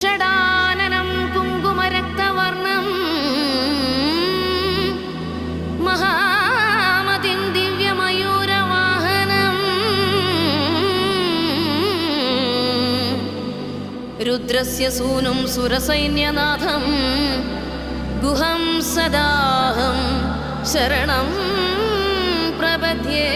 ഷടാനനം കുങ്കുമരക്തവർണം മഹാമതിം ദിവ്യമയൂരവാഹനം രുദ്രസ്യ സൂനും സുരസൈന്യനാഥം ഗുഹം സദാഹം ശരണം പ്രപദ്യേ.